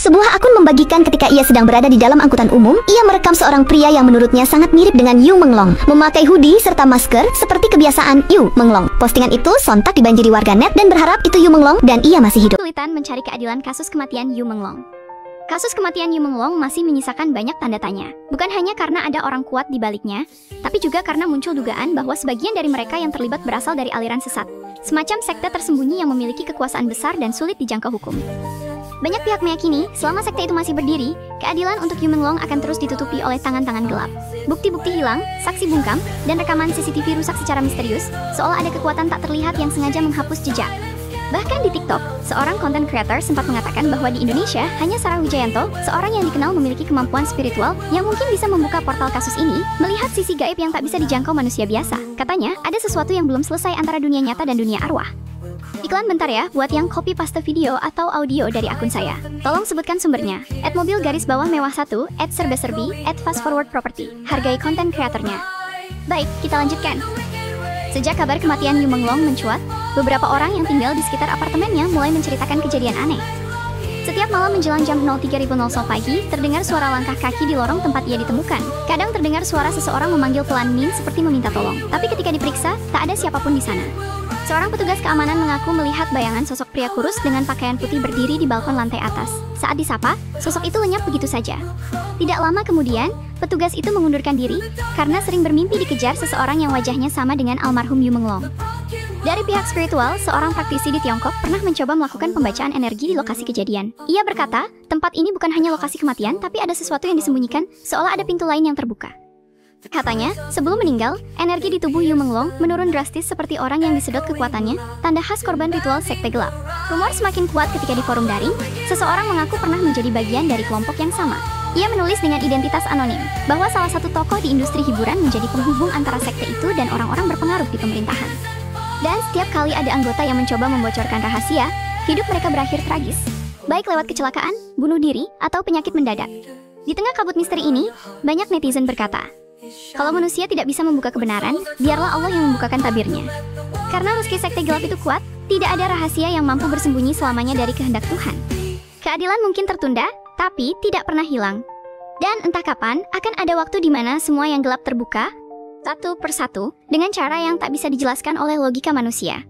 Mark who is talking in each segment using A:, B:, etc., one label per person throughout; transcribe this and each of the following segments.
A: Sebuah akun membagikan ketika ia sedang berada di dalam angkutan umum, ia merekam seorang pria yang menurutnya sangat mirip dengan Yu Menglong, memakai hoodie serta masker seperti kebiasaan Yu Menglong. Postingan itu sontak dibanjiri warganet dan berharap itu Yu Menglong dan ia masih hidup. Tulisan mencari keadilan kasus kematian Yu Menglong. Kasus kematian Yu Menglong masih menyisakan banyak tanda tanya. Bukan hanya karena ada orang kuat di baliknya, tapi juga karena muncul dugaan bahwa sebagian dari mereka yang terlibat berasal dari aliran sesat, semacam sekte tersembunyi yang memiliki kekuasaan besar dan sulit dijangkau hukum. Banyak pihak meyakini, selama sekte itu masih berdiri, keadilan untuk Yu Menglong akan terus ditutupi oleh tangan-tangan gelap. Bukti-bukti hilang, saksi bungkam, dan rekaman CCTV rusak secara misterius, seolah ada kekuatan tak terlihat yang sengaja menghapus jejak. Bahkan di TikTok, seorang content creator sempat mengatakan bahwa di Indonesia hanya Sarah Wijayanto, seorang yang dikenal memiliki kemampuan spiritual yang mungkin bisa membuka portal kasus ini, melihat sisi gaib yang tak bisa dijangkau manusia biasa. Katanya, ada sesuatu yang belum selesai antara dunia nyata dan dunia arwah. Iklan bentar ya, buat yang copy paste video atau audio dari akun saya. Tolong sebutkan sumbernya. @mobil_mewah1, @serba-serbi, @fastforwardproperty. Hargai konten kreatornya. Baik, kita lanjutkan. Sejak kabar kematian Yu Menglong mencuat, beberapa orang yang tinggal di sekitar apartemennya mulai menceritakan kejadian aneh. Setiap malam menjelang jam 03.00 pagi, terdengar suara langkah kaki di lorong tempat ia ditemukan. Kadang terdengar suara seseorang memanggil pelan Min seperti meminta tolong. Tapi ketika diperiksa, tak ada siapapun di sana. Seorang petugas keamanan mengaku melihat bayangan sosok pria kurus dengan pakaian putih berdiri di balkon lantai atas. Saat disapa, sosok itu lenyap begitu saja. Tidak lama kemudian, petugas itu mengundurkan diri karena sering bermimpi dikejar seseorang yang wajahnya sama dengan almarhum Yu Menglong. Dari pihak spiritual, seorang praktisi di Tiongkok pernah mencoba melakukan pembacaan energi di lokasi kejadian. Ia berkata, tempat ini bukan hanya lokasi kematian, tapi ada sesuatu yang disembunyikan, seolah ada pintu lain yang terbuka. Katanya, sebelum meninggal, energi di tubuh Yu Menglong menurun drastis seperti orang yang disedot kekuatannya, tanda khas korban ritual sekte gelap. Rumor semakin kuat ketika di forum daring, seseorang mengaku pernah menjadi bagian dari kelompok yang sama. Ia menulis dengan identitas anonim, bahwa salah satu tokoh di industri hiburan menjadi penghubung antara sekte itu dan orang-orang berpengaruh di pemerintahan. Dan setiap kali ada anggota yang mencoba membocorkan rahasia, hidup mereka berakhir tragis. Baik lewat kecelakaan, bunuh diri, atau penyakit mendadak. Di tengah kabut misteri ini, banyak netizen berkata, kalau manusia tidak bisa membuka kebenaran, biarlah Allah yang membukakan tabirnya. Karena meski sekte gelap itu kuat, tidak ada rahasia yang mampu bersembunyi selamanya dari kehendak Tuhan. Keadilan mungkin tertunda, tapi tidak pernah hilang. Dan entah kapan, akan ada waktu di mana semua yang gelap terbuka, satu persatu, dengan cara yang tak bisa dijelaskan oleh logika manusia.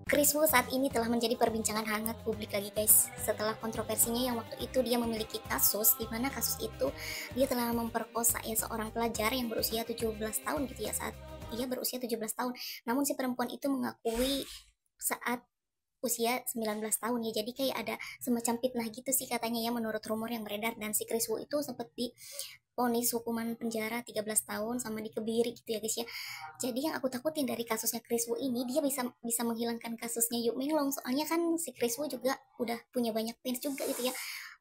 B: Kris Wu saat ini telah menjadi perbincangan hangat publik lagi guys, setelah kontroversinya yang waktu itu dia memiliki kasus, di mana kasus itu dia telah memperkosa ya seorang pelajar yang berusia 17 tahun gitu ya, saat dia berusia 17 tahun. Namun si perempuan itu mengakui saat usia 19 tahun ya, jadi kayak ada semacam fitnah gitu sih katanya ya menurut rumor yang beredar. Dan si Kris Wu itu sempat divonis hukuman penjara 13 tahun sama dikebiri gitu ya guys ya. Jadi yang aku takutin dari kasusnya Kris Wu ini, dia bisa menghilangkan kasusnya Yu Menglong, soalnya kan si Kris Wu juga udah punya banyak fans juga gitu ya.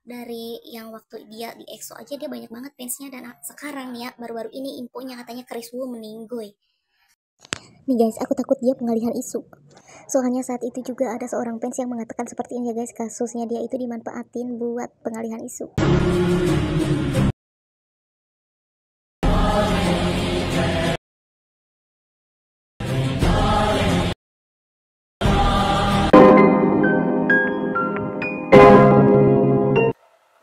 B: Dari yang waktu dia di EXO aja dia banyak banget fansnya, dan sekarang ya baru-baru ini infonya katanya Kris Wu meninggoy. Nih guys, aku takut dia pengalihan isu. Soalnya saat itu juga ada seorang fans yang mengatakan seperti ini ya guys, kasusnya dia itu dimanfaatin buat pengalihan isu.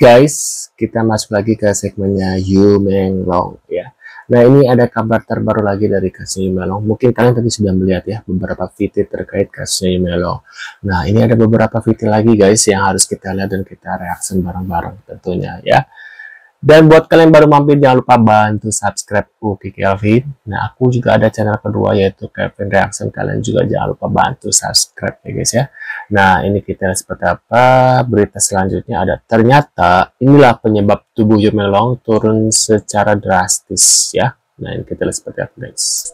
C: Guys, kita masuk lagi ke segmennya Yu Menglong ya. Nah, ini ada kabar terbaru lagi dari kasusnya Yu Menglong. Mungkin kalian tadi sudah melihat ya beberapa video terkait kasusnya Yu Menglong. Nah, ini ada beberapa video lagi guys yang harus kita lihat dan kita reaksi bareng-bareng tentunya ya. Dan buat kalian baru mampir, jangan lupa bantu subscribe Uki Kelvin. Nah, aku juga ada channel kedua yaitu Kelvin Reaction. Kalian juga jangan lupa bantu subscribe ya guys ya. Nah, ini kita lihat seperti apa berita selanjutnya. Ada ternyata inilah penyebab tubuh Yu Menglong turun secara drastis ya. Nah, ini kita lihat seperti apa guys.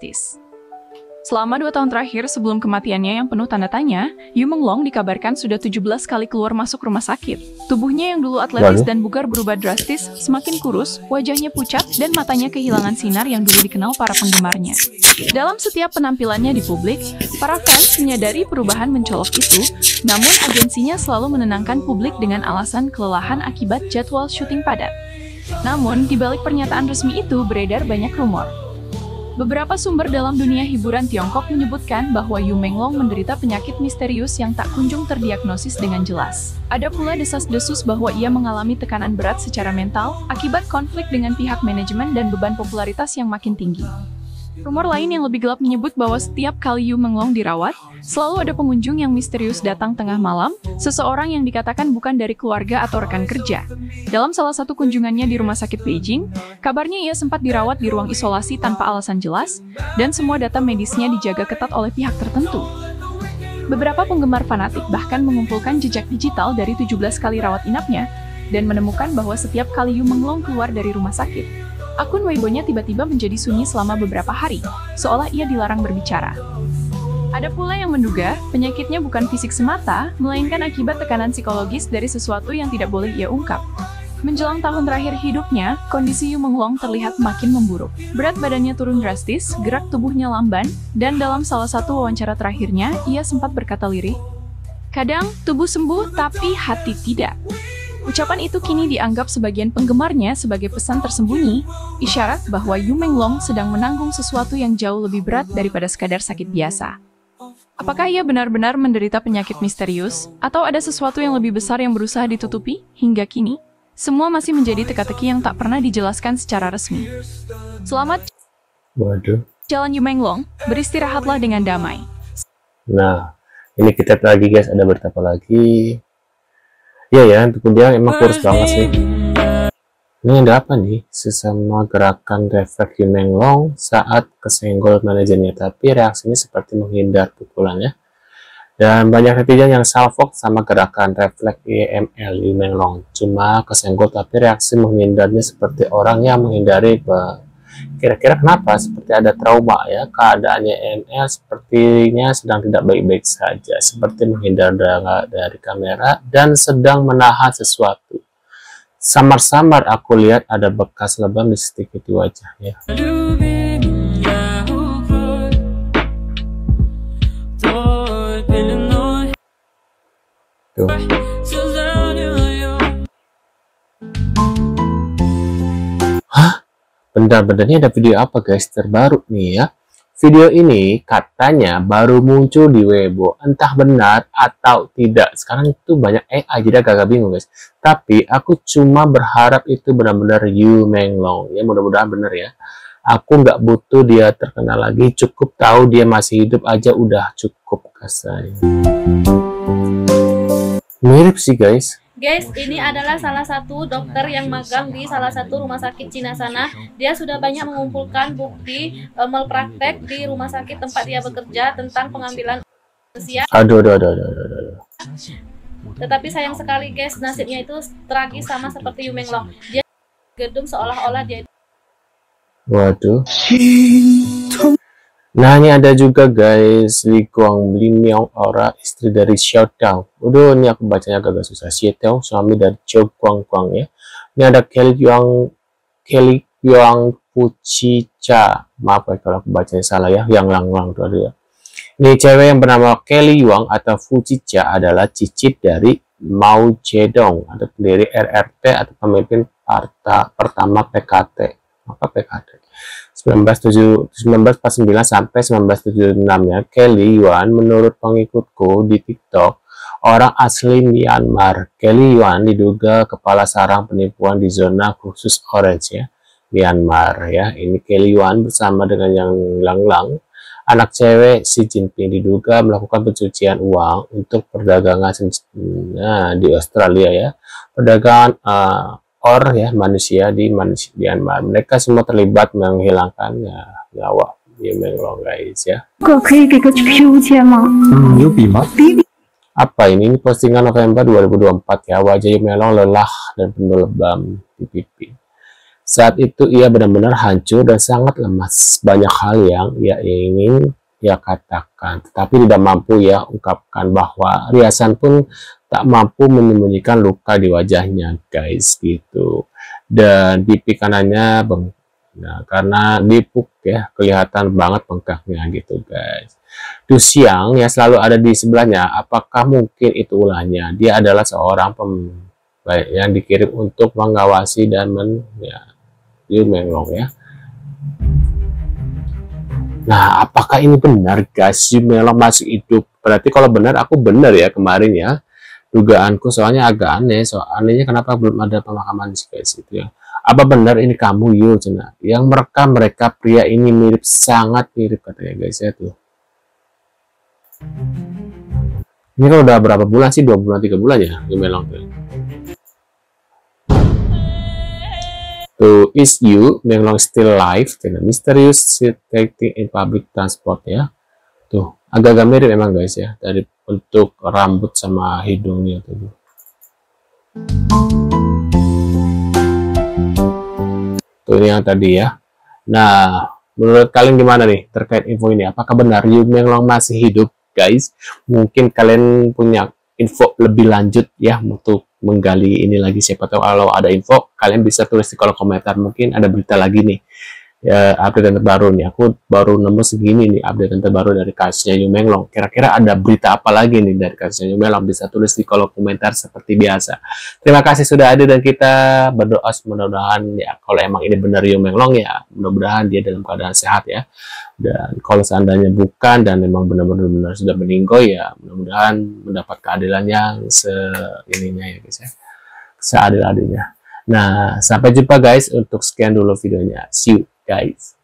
D: Selama 2 tahun terakhir sebelum kematiannya yang penuh tanda tanya, Yu Menglong dikabarkan sudah 17 kali keluar masuk rumah sakit. Tubuhnya yang dulu atletis dan bugar berubah drastis, semakin kurus, wajahnya pucat, dan matanya kehilangan sinar yang dulu dikenal para penggemarnya. Dalam setiap penampilannya di publik, para fans menyadari perubahan mencolok itu, namun agensinya selalu menenangkan publik dengan alasan kelelahan akibat jadwal syuting padat. Namun, di balik pernyataan resmi itu beredar banyak rumor. Beberapa sumber dalam dunia hiburan Tiongkok menyebutkan bahwa Yu Menglong menderita penyakit misterius yang tak kunjung terdiagnosis dengan jelas. Ada pula desas-desus bahwa ia mengalami tekanan berat secara mental akibat konflik dengan pihak manajemen dan beban popularitas yang makin tinggi. Rumor lain yang lebih gelap menyebut bahwa setiap kali Yu Menglong dirawat, selalu ada pengunjung yang misterius datang tengah malam, seseorang yang dikatakan bukan dari keluarga atau rekan kerja. Dalam salah satu kunjungannya di rumah sakit Beijing, kabarnya ia sempat dirawat di ruang isolasi tanpa alasan jelas, dan semua data medisnya dijaga ketat oleh pihak tertentu. Beberapa penggemar fanatik bahkan mengumpulkan jejak digital dari 17 kali rawat inapnya, dan menemukan bahwa setiap kali Yu Menglong keluar dari rumah sakit, akun Weibo-nya tiba-tiba menjadi sunyi selama beberapa hari, seolah ia dilarang berbicara. Ada pula yang menduga, penyakitnya bukan fisik semata, melainkan akibat tekanan psikologis dari sesuatu yang tidak boleh ia ungkap. Menjelang tahun terakhir hidupnya, kondisi Yu Menglong terlihat makin memburuk. Berat badannya turun drastis, gerak tubuhnya lamban, dan dalam salah satu wawancara terakhirnya, ia sempat berkata lirih, "Kadang, tubuh sembuh, tapi hati tidak." Ucapan itu kini dianggap sebagian penggemarnya sebagai pesan tersembunyi, isyarat bahwa Yu Menglong sedang menanggung sesuatu yang jauh lebih berat daripada sekadar sakit biasa. Apakah ia benar-benar menderita penyakit misterius, atau ada sesuatu yang lebih besar yang berusaha ditutupi? Hingga kini, semua masih menjadi teka-teki yang tak pernah dijelaskan secara resmi. Selamat jalan Yu Menglong, beristirahatlah dengan damai.
C: Nah, ini kita lagi guys, ada berita apa lagi? Iya ya, untuk dia emang kurus banget sih. Ini ada apa nih? Sesama gerakan refleks Yu Menglong saat kesenggol manajernya, tapi reaksinya seperti menghindar pukulan ya. Dan banyak netizen yang salfok sama gerakan refleks IML Yu Menglong. Cuma kesenggol tapi reaksi menghindarnya seperti orang yang menghindari. Kira-kira kenapa? Seperti ada trauma ya. Keadaannya ML sepertinya sedang tidak baik-baik saja, seperti menghindar dari kamera dan sedang menahan sesuatu. Samar-samar aku lihat ada bekas lebam sedikit di wajahnya. Tuh. Bentar-bentar, ini ada video apa guys terbaru nih ya. Video ini katanya baru muncul di Weibo, entah benar atau tidak. Sekarang itu banyak AI, jadi agak bingung guys. Tapi aku cuma berharap itu benar-benar Yu Menglong ya, mudah-mudahan benar ya. Aku nggak butuh dia terkenal lagi, cukup tahu dia masih hidup aja udah cukup kasarnya. Mirip sih guys.
E: Guys, ini adalah salah satu dokter yang magang di salah satu rumah sakit Cina sana. Dia sudah banyak mengumpulkan bukti malpraktek di rumah sakit tempat dia bekerja tentang pengambilan usia.
C: Aduh.
E: Tetapi sayang sekali guys, nasibnya itu tragis sama seperti Yu Menglong. Dia gedung seolah-olah dia.
C: Waduh. Nah, ini ada juga guys, Li Guangliang, Aura, istri dari Xiao Dao. Udah, ini aku bacanya agak susah. Xiao Dao, suami dari Zhou Guangguang ya. Ini ada Kelly Yuang Fujicha. Maaf ya kalau aku bacanya salah ya, yang lang-lang tuh ada ya. Ini cewek yang bernama Kelly Yuang atau Fujicha adalah cicit dari Mao Zedong, atau pendiri RRT atau pemimpin pertama PKT. Apa PKT? 1949 sampai 1976 ya. Kelly Yuan menurut pengikutku di TikTok orang asli Myanmar. Kelly Yuan diduga kepala sarang penipuan di zona khusus Orange ya, Myanmar ya. Ini Kelly Yuan bersama dengan yang Lang, anak cewek Xi Jinping, diduga melakukan pencucian uang untuk perdagangan di Australia ya. Perdagangan ya manusia di Myanmar. Mereka semua terlibat menghilangkan nyawa Yu Menglong guys ya. Apa ini? Ini postingan November 2024 ya. Wajah Yu Menglong lelah dan penuh lebam di pipi. Saat itu ia benar-benar hancur dan sangat lemas. Banyak hal yang ia ingin ia katakan, tetapi tidak mampu ya ungkapkan, bahwa riasan pun tak mampu menyembunyikan luka di wajahnya guys gitu. Dan pipi kanannya karena dipuk ya, kelihatan banget bengkaknya gitu guys. Du Xiang ya selalu ada di sebelahnya. Apakah mungkin itu ulahnya? Dia adalah seorang yang dikirim untuk mengawasi dan Yu Menglong ya. Nah, apakah ini benar guys, Yu Menglong masih hidup? Berarti kalau benar, aku benar ya kemarin ya. Dugaanku soalnya agak aneh. Anehnya kenapa belum ada pemakaman guys itu ya. Apa benar ini kamu Yu Cina? Yang merekam mereka pria ini mirip, sangat mirip katanya guys ya tuh. Ini kan udah berapa bulan sih? 2 bulan, 3 bulan ya Yu Menglong tuh. Tuh, is Yu Menglong still alive? Mysterious sighting in public transport ya. Tuh, agak-agak mirip emang guys ya, dari bentuk rambut sama hidungnya tuh. Tuh ini yang tadi ya. Nah, menurut kalian gimana nih terkait info ini? Apakah benar Yu Menglong masih hidup guys? Mungkin kalian punya info lebih lanjut ya untuk menggali ini lagi. Siapa tahu kalau ada info kalian bisa tulis di kolom komentar. Mungkin ada berita lagi nih ya, update terbaru nih. Aku baru nemu segini nih update terbaru dari kasusnya Yu Menglong. Kira-kira ada berita apa lagi nih dari kasusnya Yu Menglong? Bisa tulis di kolom komentar seperti biasa. Terima kasih sudah hadir dan kita berdoa mudah-mudahan ya kalau emang ini benar Yu Menglong ya mudah-mudahan dia dalam keadaan sehat ya. Dan kalau seandainya bukan dan memang benar-benar sudah meninggal ya mudah-mudahan mendapat keadilan yang seininya ya guys ya, seadil-adilnya. Nah, sampai jumpa guys, untuk sekian dulu videonya. See you guys.